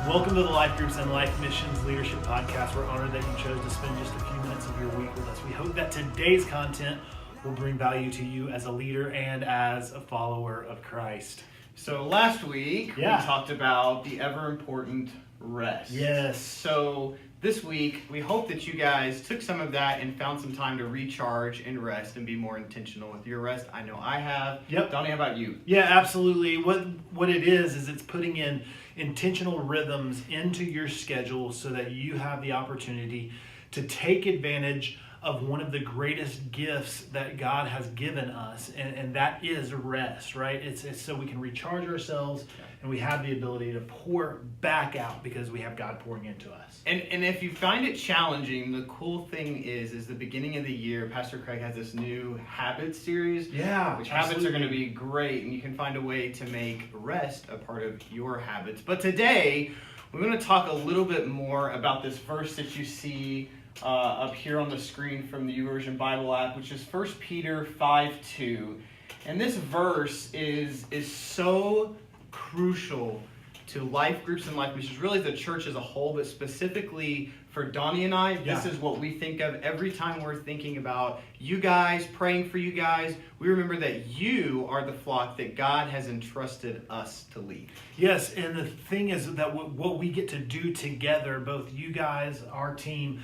Welcome to the Life Groups and Life Missions Leadership Podcast. We're honored that you chose to spend just a few minutes of your week with us. We hope that today's content will bring value to you as a leader and as a follower of Christ. So last week, we talked about the ever-important rest. Yes. So this week, we hope that you guys took some of that and found some time to recharge and rest and be more intentional with your rest. I know I have. Yep. Donnie, how about you? Yeah, absolutely. What it is it's putting in intentional rhythms into your schedule so that you have the opportunity to take advantage of one of the greatest gifts that God has given us, and that is rest, right? It's so we can recharge ourselves and we have the ability to pour back out because we have God pouring into us. And if you find it challenging, the cool thing is the beginning of the year, Pastor Craig has this new habits series. Yeah, which habits are going to be great, and you can find a way to make rest a part of your habits. But today, we're going to talk a little bit more about this verse that you see up here on the screen from the YouVersion Bible app, which is 1 Peter 5:2. And this verse is so crucial to life groups and life missions, really the church as a whole, but specifically for Donnie and I, this is what we think of every time we're thinking about you guys, praying for you guys. We remember that you are the flock that God has entrusted us to lead. Yes, and the thing is that what we get to do together, both you guys, our team,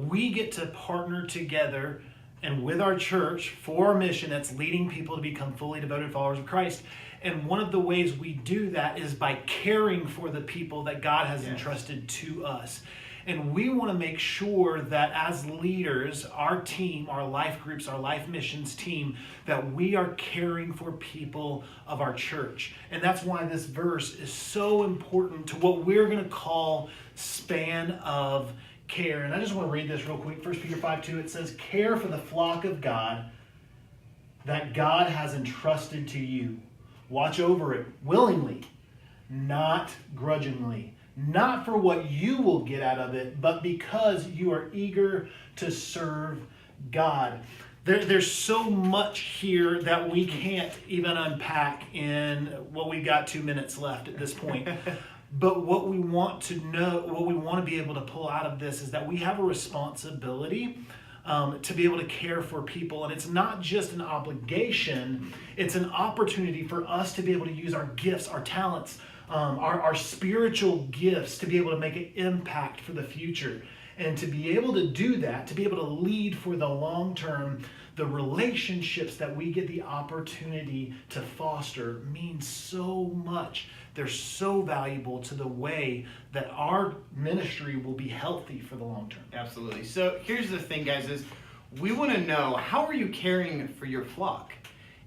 we get to partner together and with our church for our mission that's leading people to become fully devoted followers of Christ. And one of the ways we do that is by caring for the people that God has entrusted to us. And we want to make sure that as leaders, our team, our life groups, our life missions team, that we are caring for people of our church. And that's why this verse is so important to what we're going to call span of care. And I just want to read this real quick. 1 Peter 5:2, it says, "Care for the flock of God that God has entrusted to you. Watch over it willingly, not grudgingly, not for what you will get out of it, but because you are eager to serve God." There's so much here that we can't even unpack in what we got 2 minutes left at this point. But what we want to know, what we want to be able to pull out of this is that we have a responsibility to be able to care for people. And it's not just an obligation, it's an opportunity for us to be able to use our gifts, our talents, our spiritual gifts to be able to make an impact for the future. And to be able to do that, to be able to lead for the long term, the relationships that we get the opportunity to foster mean so much. They're so valuable to the way that our ministry will be healthy for the long term. Absolutely. So here's the thing, guys, is we want to know, how are you caring for your flock?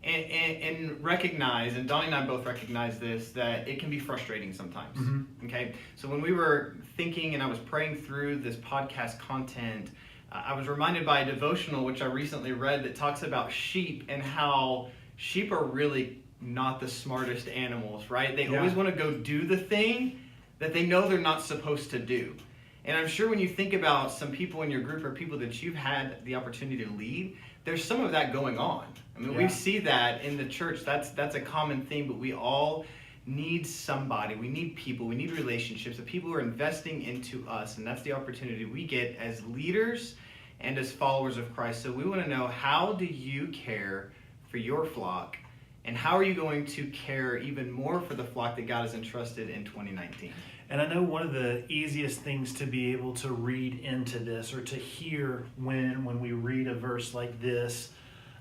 And recognize, and Donnie and I both recognize this, that it can be frustrating sometimes. Mm-hmm. Okay? So when we were thinking and I was praying through this podcast content, I was reminded by a devotional which I recently read that talks about sheep and how sheep are really not the smartest animals, right? They always want to go do the thing that they know they're not supposed to do. And I'm sure when you think about some people in your group or people that you've had the opportunity to lead, there's some of that going on. I mean, we see that in the church. That's a common theme, but we all need somebody. We need people. We need relationships, the people who are investing into us, and that's the opportunity we get as leaders and as followers of Christ. So we want to know, how do you care for your flock, and how are you going to care even more for the flock that God has entrusted in 2019? And I know one of the easiest things to be able to read into this, or to hear when we read a verse like this,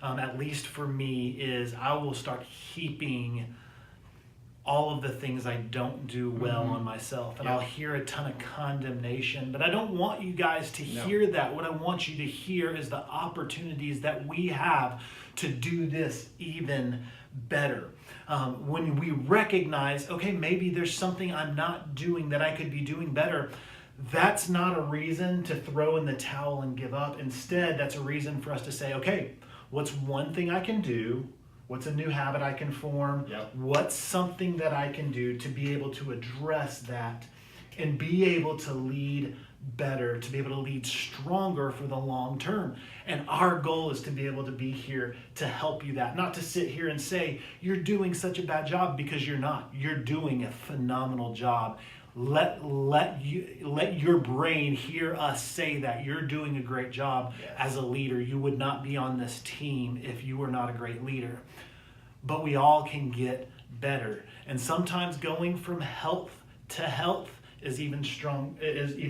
at least for me, is I will start heaping all of the things I don't do well on myself. And I'll hear a ton of condemnation. But I don't want you guys to hear that. What I want you to hear is the opportunities that we have to do this even better. When we recognize, okay, maybe there's something I'm not doing that I could be doing better, that's not a reason to throw in the towel and give up. Instead, that's a reason for us to say, okay, what's one thing I can do? What's a new habit I can form? What's something that I can do to be able to address that and be able to lead better, to be able to lead stronger for the long term? And our goal is to be able to be here to help you that. Not to sit here and say, you're doing such a bad job, because you're not. You're doing a phenomenal job. let your brain hear us say that you're doing a great job Yes. as a leader. You would not be on this team if you were not a great leader. But we all can get better, and sometimes going from health to health is even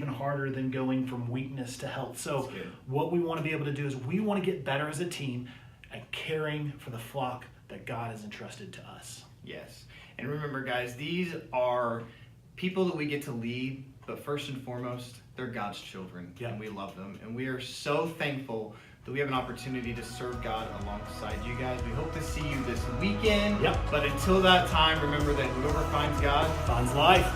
harder than going from weakness to health. So That's good. what we want to be able to do is we want to get better as a team at caring for the flock that God has entrusted to us. Yes. And remember, guys, these are people that we get to lead, but first and foremost, they're God's children, Yeah. and we love them. And we are so thankful that we have an opportunity to serve God alongside you guys. We hope to see you this weekend. Yep. But until that time, remember that whoever finds God Finds life.